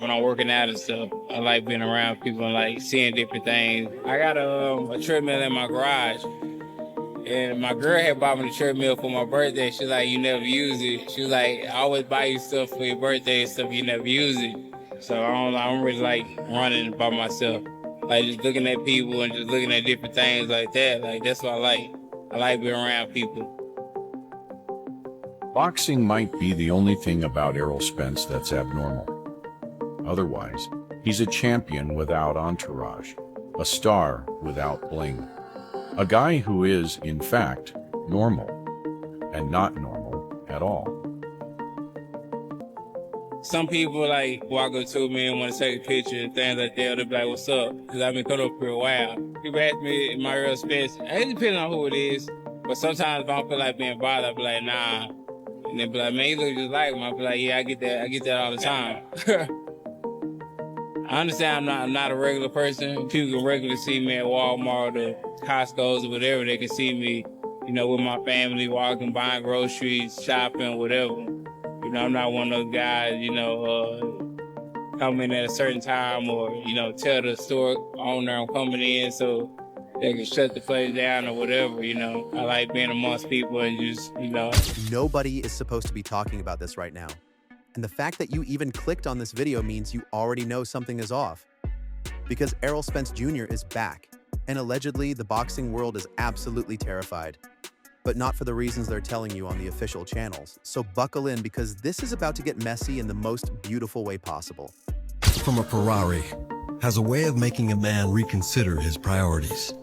when I'm working out and stuff. I like being around people and like seeing different things. I got a treadmill in my garage. And my girl had bought me the treadmill for my birthday. She's like, you never use it. She was like, I always buy you stuff for your birthday and stuff, you never use it. So I don't really like running by myself. Like just looking at people and just looking at different things like that. Like that's what I like. I like being around people. Boxing might be the only thing about Errol Spence that's abnormal. Otherwise, he's a champion without entourage, a star without bling. A guy who is, in fact, normal, and not normal at all. Some people like walk up to me and want to take a picture and things like that. They'll be like, what's up? Because I've been coming up for a while. People ask me, am I Errol Spence? It depends on who it is. But sometimes if I don't feel like being bothered, I'll be like, nah. And they'll be like, man, you look just like him. I'll be like, yeah, I get that all the time. I understand I'm not a regular person. People can regularly see me at Walmart or Costco's or whatever. They can see me, with my family, walking, buying groceries, shopping, whatever. I'm not one of those guys, come in at a certain time or, tell the store owner I'm coming in so they can shut the place down or whatever, I like being amongst people and just, Nobody is supposed to be talking about this right now. And the fact that you even clicked on this video means you already know something is off. Because Errol Spence Jr. is back, and allegedly the boxing world is absolutely terrified. But not for the reasons they're telling you on the official channels. So buckle in because this is about to get messy in the most beautiful way possible. From a Ferrari has a way of making a man reconsider his priorities.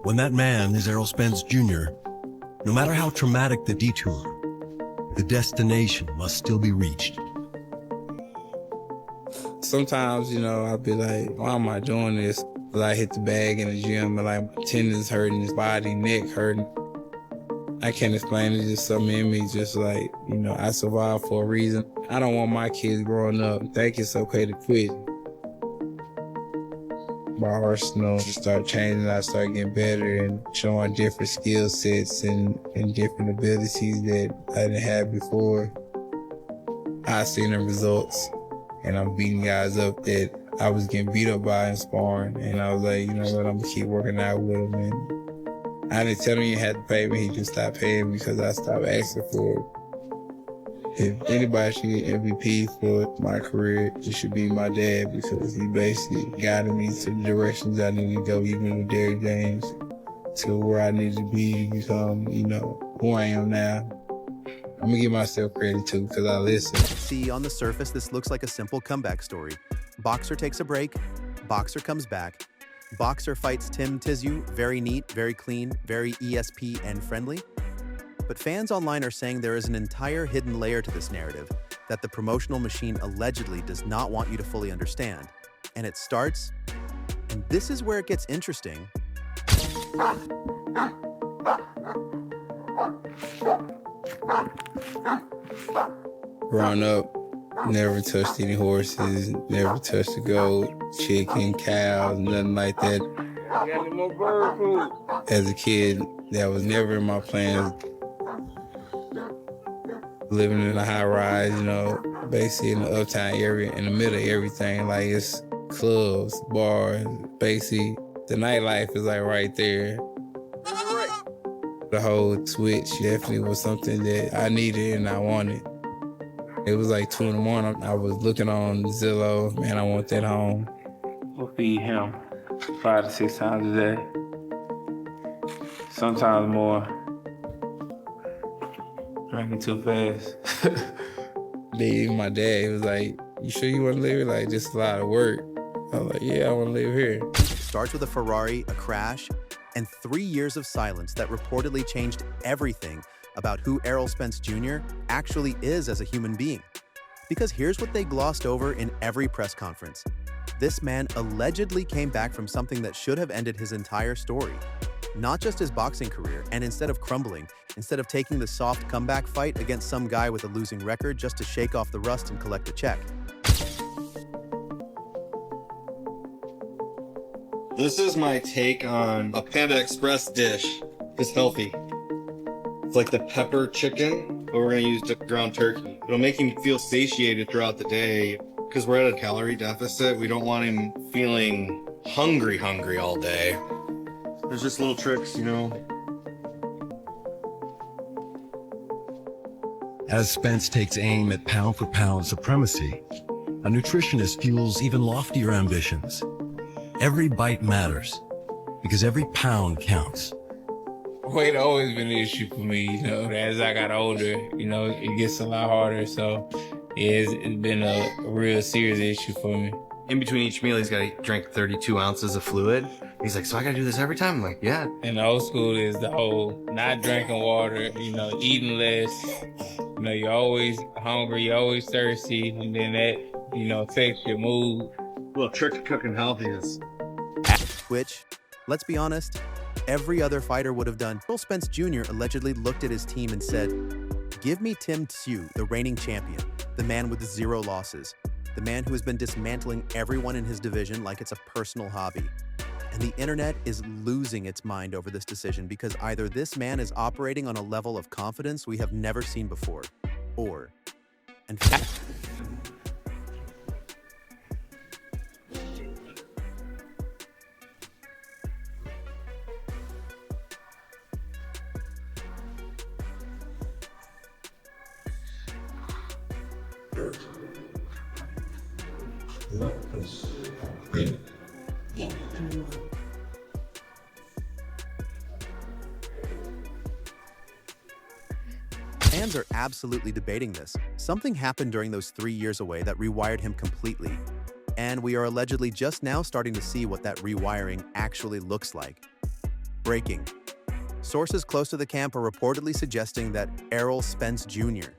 When that man is Errol Spence Jr., no matter how traumatic the detour, the destination must still be reached. Sometimes, I'll be like, why am I doing this? I hit the bag in the gym and like my tendons hurting, his body, neck hurting. I can't explain it, just something in me, just like, I survived for a reason. I don't want my kids growing up think it's okay to quit. My arsenal start changing, I start getting better and showing different skill sets and different abilities that I didn't have before. I seen the results and I'm beating guys up that I was getting beat up by in sparring. And I was like, you know what, I'm gonna keep working out with them. And I didn't tell him he had to pay me, he just stopped paying me because I stopped asking for it. If anybody should get MVP for my career, it should be my dad because he basically guided me to the directions I need to go, even with Derrick James, to where I need to be to become, who I am now. I'm gonna give myself credit too because I listen. See, on the surface, this looks like a simple comeback story. Boxer takes a break, boxer comes back, boxer fights Tim Tszyu, very neat, very clean, very ESPN friendly. But fans online are saying there is an entire hidden layer to this narrative that the promotional machine allegedly does not want you to fully understand. And it starts, and this is where it gets interesting. Growing up, never touched any horses, never touched a goat, chicken, cows, nothing like that. Got any more bird food? As a kid, that was never in my plans. Living in a high rise, basically in the uptown area, in the middle of everything. Like it's clubs, bars, basically the nightlife is like right there. The whole switch definitely was something that I needed and I wanted. It was like 2 in the morning. I was looking on Zillow, man, I want that home. We'll feed him 5 to 6 times a day. Sometimes more. Drinking too fast. Then my dad was like, you sure you want to live here? Like, just a lot of work. I was like, yeah, I want to live here. It starts with a Ferrari, a crash, and 3 years of silence that reportedly changed everything about who Errol Spence Jr. actually is as a human being. Because here's what they glossed over in every press conference. This man allegedly came back from something that should have ended his entire story. Not just his boxing career, and instead of crumbling, instead of taking the soft comeback fight against some guy with a losing record just to shake off the rust and collect a check. This is my take on a Panda Express dish. It's healthy. It's like the pepper chicken, but we're gonna use ground turkey. It'll make you feel satiated throughout the day. because we're at a calorie deficit. We don't want him feeling hungry all day. There's just little tricks, you know. As Spence takes aim at pound-for-pound supremacy, a nutritionist fuels even loftier ambitions. Every bite matters, because every pound counts. Weight always been an issue for me, you know. As I got older, you know, it gets a lot harder. So yeah, it's been a real serious issue for me. In between each meal, he's got to drink 32 ounces of fluid. He's like, so I got to do this every time? I'm like, yeah. And the old school is the whole not drinking water, you know, eating less. You know, you're always hungry, you're always thirsty, and then that, you know, affects your mood. Well, trick to cooking healthy is... Which, let's be honest, every other fighter would have done. Errol Spence Jr. allegedly looked at his team and said, give me Tim Tszyu, the reigning champion, the man with 0 losses, the man who has been dismantling everyone in his division like it's a personal hobby. And the internet is losing its mind over this decision because either this man is operating on a level of confidence we have never seen before, or, and fans are absolutely debating this. Something happened during those 3 years away that rewired him completely. And we are allegedly just now starting to see what that rewiring actually looks like. Breaking. Sources close to the camp are reportedly suggesting that Errol Spence Jr.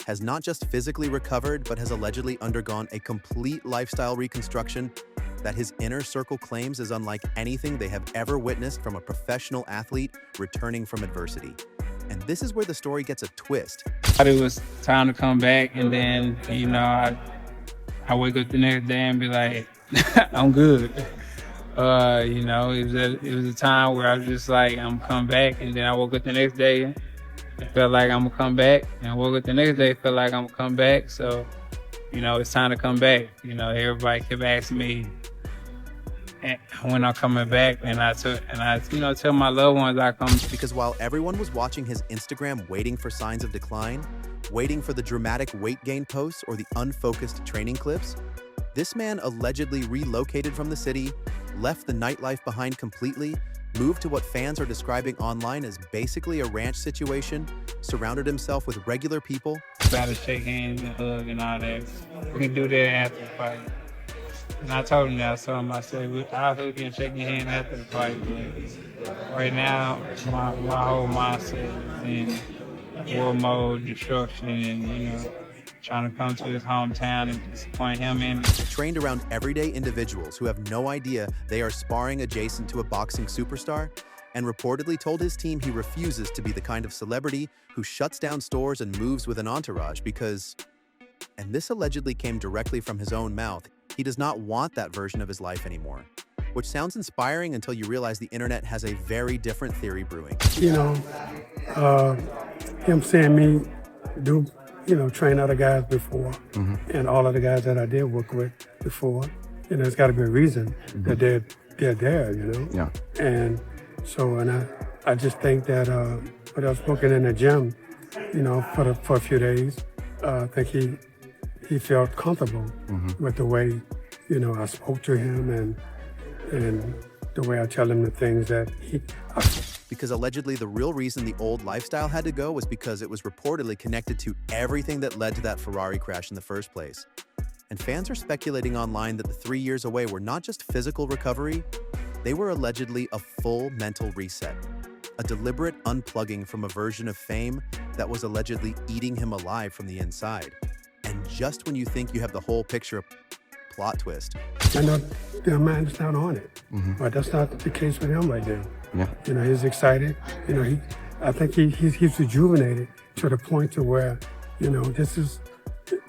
has not just physically recovered, but has allegedly undergone a complete lifestyle reconstruction that his inner circle claims is unlike anything they have ever witnessed from a professional athlete returning from adversity. And this is where the story gets a twist. It was time to come back, and then, you know, I wake up the next day and be like, I'm good. You know, it was a time where I was just like, I'm coming back, and then I woke up the next day, it felt like I'm gonna come back, and I woke up the next day, felt like I'm gonna come back. So, you know, it's time to come back. You know, everybody kept asking me when I'm coming back, and I you know, tell my loved ones I come. Because while everyone was watching his Instagram waiting for signs of decline, waiting for the dramatic weight gain posts or the unfocused training clips, this man allegedly relocated from the city, left the nightlife behind completely, moved to what fans are describing online as basically a ranch situation, surrounded himself with regular people. Gotta shake hands and hug and all that. We can do that after the fight. And I told him that, so I said, I'll hug you and shake your hand after the fight. But right now, my whole mindset is in war mode, destruction, and, you know, trying to come to his hometown and disappoint him in. Trained around everyday individuals who have no idea they are sparring adjacent to a boxing superstar, and reportedly told his team he refuses to be the kind of celebrity who shuts down stores and moves with an entourage because, and this allegedly came directly from his own mouth, he does not want that version of his life anymore. Which sounds inspiring until you realize the internet has a very different theory brewing. You know, him seeing me do, you know, train other guys before, and all of the guys that I did work with before, you know, it's got to be a reason that they're there, you know? Yeah. And so, and I just think that when I was working in the gym, you know, for a few days, I think he felt comfortable with the way, you know, I spoke to him and the way I tell him the things that Because allegedly the real reason the old lifestyle had to go was because it was reportedly connected to everything that led to that Ferrari crash in the first place. And fans are speculating online that the 3 years away were not just physical recovery, they were allegedly a full mental reset. A deliberate unplugging from a version of fame that was allegedly eating him alive from the inside. And just when you think you have the whole picture, plot twist. I know their mind's not on it, but that's not the case with him right now. Yeah. You know, he's excited. You know, I think he's rejuvenated to the point to where, you know, this is,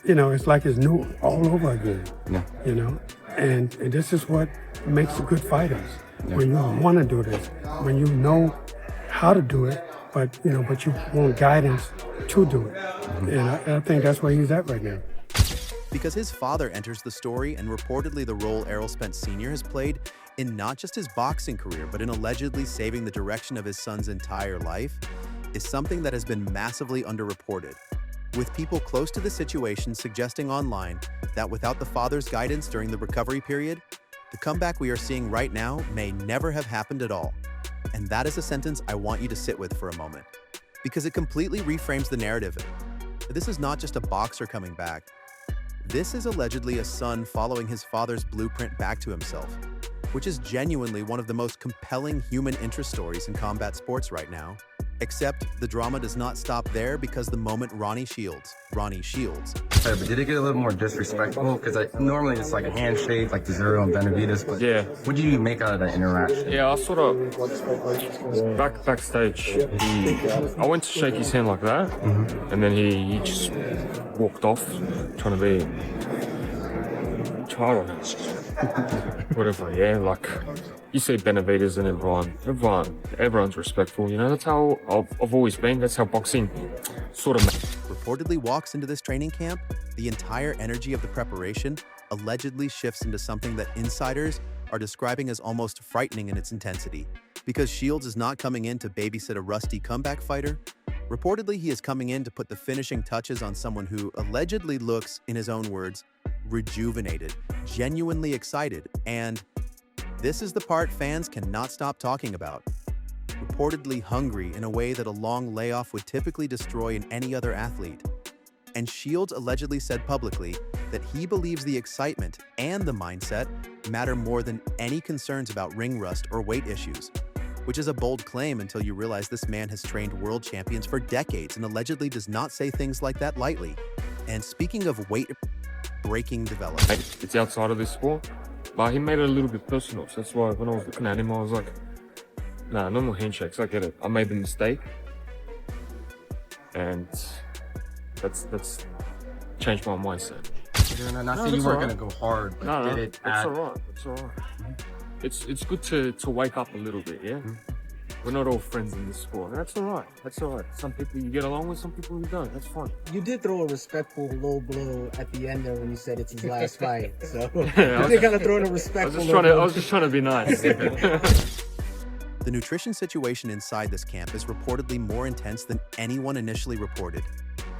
you know, it's like it's new all over again. Yeah. You know, and this is what makes good fighters. Yeah. When you want to do this, when you know how to do it, but you want guidance to do it. And I think that's where he's at right now. because his father enters the story, and reportedly the role Errol Spence Sr. has played in not just his boxing career, but in allegedly saving the direction of his son's entire life, is something that has been massively underreported, with people close to the situation suggesting online that without the father's guidance during the recovery period, the comeback we are seeing right now may never have happened at all. And that is a sentence I want you to sit with for a moment, because it completely reframes the narrative. This is not just a boxer coming back. This is allegedly a son following his father's blueprint back to himself, which is genuinely one of the most compelling human interest stories in combat sports right now. Except the drama does not stop there, because the moment Ronnie Shields, But did it get a little more disrespectful? Because normally it's like a handshake, like the Tsyu and Benavidez. But yeah, what did you make out of that interaction? Yeah, I sort of backstage. I went to shake his hand like that, and then he just walked off, trying to be whatever. Yeah, like you see Benavidez and everyone's respectful. You know, that's how I've always been. That's how boxing sort of. Reportedly walks into this training camp, the entire energy of the preparation allegedly shifts into something that insiders are describing as almost frightening in its intensity. Because Shields is not coming in to babysit a rusty comeback fighter. Reportedly, he is coming in to put the finishing touches on someone who allegedly looks, in his own words, rejuvenated, genuinely excited, and this is the part fans cannot stop talking about. Reportedly hungry in a way that a long layoff would typically destroy in any other athlete. And Shields allegedly said publicly that he believes the excitement and the mindset matter more than any concerns about ring rust or weight issues, which is a bold claim until you realize this man has trained world champions for decades and allegedly does not say things like that lightly. And speaking of weight-breaking development, it's outside of this sport, but he made it a little bit personal. So that's why when I was looking at him, I was like, nah, no more handshakes. I get it. I made the mistake, and that's changed my mindset. Not saying you weren't gonna go hard, but did it It's alright. It's alright. It's good to wake up a little bit. Yeah, we're not all friends in this sport. That's alright. That's alright. Some people you get along with, some people you don't. That's fine. You did throw a respectful low blow at the end there when you said it's his last fight. So Yeah, you kind of throwing a respectful. I was just trying to be nice. the nutrition situation inside this camp is reportedly more intense than anyone initially reported,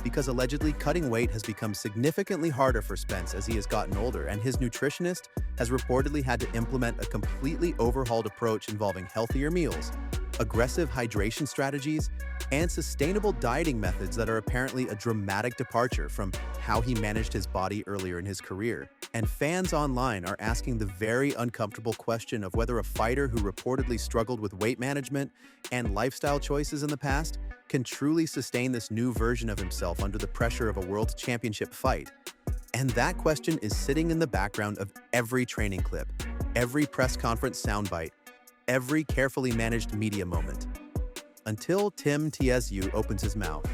because allegedly cutting weight has become significantly harder for Spence as he has gotten older, and his nutritionist has reportedly had to implement a completely overhauled approach involving healthier meals, aggressive hydration strategies, and sustainable dieting methods that are apparently a dramatic departure from how he managed his body earlier in his career. And fans online are asking the very uncomfortable question of whether a fighter who reportedly struggled with weight management and lifestyle choices in the past can truly sustain this new version of himself under the pressure of a world championship fight. And that question is sitting in the background of every training clip, every press conference soundbite, every carefully managed media moment, until Tim Tszyu opens his mouth.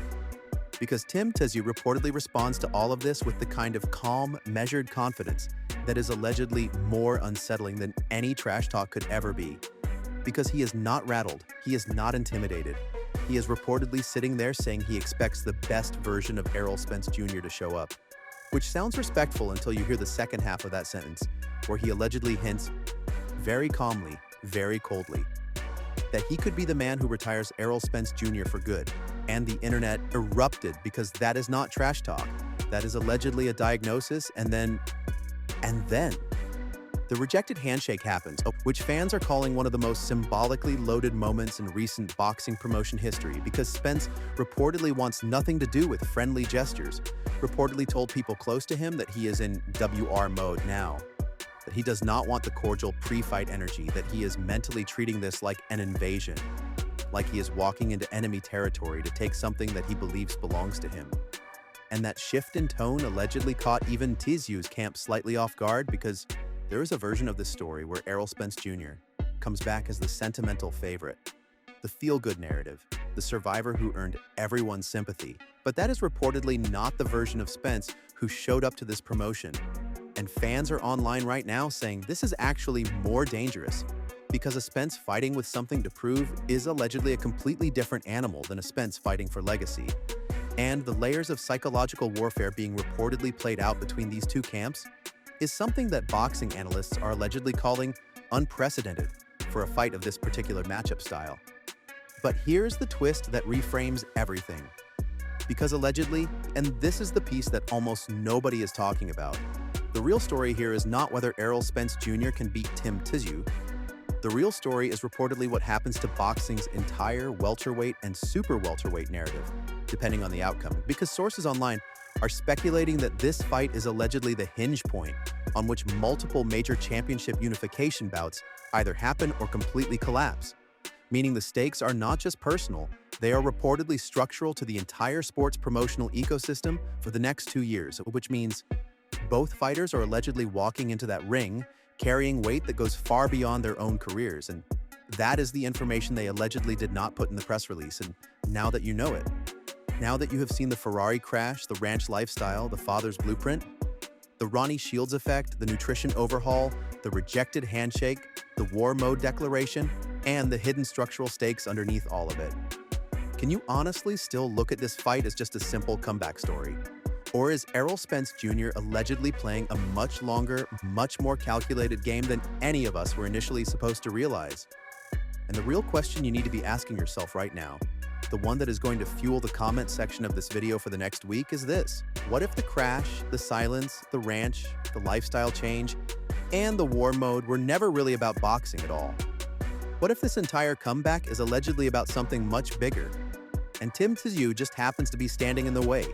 Because Tim Tszyu reportedly responds to all of this with the kind of calm, measured confidence that is allegedly more unsettling than any trash talk could ever be. Because he is not rattled, he is not intimidated. He is reportedly sitting there saying he expects the best version of Errol Spence Jr. to show up, which sounds respectful until you hear the second half of that sentence, where he allegedly hints, very calmly, very coldly, that he could be the man who retires Errol Spence Jr. for good. And the internet erupted because that is not trash talk. That is allegedly a diagnosis, and then the rejected handshake happens, which fans are calling one of the most symbolically loaded moments in recent boxing promotion history, because Spence reportedly wants nothing to do with friendly gestures, reportedly told people close to him that he is in WR mode now, that he does not want the cordial pre-fight energy, that he is mentally treating this like an invasion, like he is walking into enemy territory to take something that he believes belongs to him. And that shift in tone allegedly caught even Tsyu's camp slightly off guard, because there is a version of this story where Errol Spence Jr. comes back as the sentimental favorite, the feel-good narrative, the survivor who earned everyone's sympathy. But that is reportedly not the version of Spence who showed up to this promotion. And fans are online right now saying this is actually more dangerous, because a Spence fighting with something to prove is allegedly a completely different animal than a Spence fighting for legacy. and the layers of psychological warfare being reportedly played out between these two camps is something that boxing analysts are allegedly calling unprecedented for a fight of this particular matchup style. But here's the twist that reframes everything. Because allegedly, and this is the piece that almost nobody is talking about, the real story here is not whether Errol Spence Jr. can beat Tim Tszyu. The real story is reportedly what happens to boxing's entire welterweight and super welterweight narrative, depending on the outcome, because sources online are speculating that this fight is allegedly the hinge point on which multiple major championship unification bouts either happen or completely collapse, meaning the stakes are not just personal, they are reportedly structural to the entire sports promotional ecosystem for the next 2 years, which means both fighters are allegedly walking into that ring carrying weight that goes far beyond their own careers, and that is the information they allegedly did not put in the press release. And now that you know it, now that you have seen the Ferrari crash, the ranch lifestyle, the father's blueprint, the Ronnie Shields effect, the nutrition overhaul, the rejected handshake, the war mode declaration, and the hidden structural stakes underneath all of it, can you honestly still look at this fight as just a simple comeback story? Or is Errol Spence Jr. allegedly playing a much longer, much more calculated game than any of us were initially supposed to realize? And the real question you need to be asking yourself right now, the one that is going to fuel the comment section of this video for the next week, is this: what if the crash, the silence, the ranch, the lifestyle change, and the war mode were never really about boxing at all? What if this entire comeback is allegedly about something much bigger, and Tim Tszyu just happens to be standing in the way?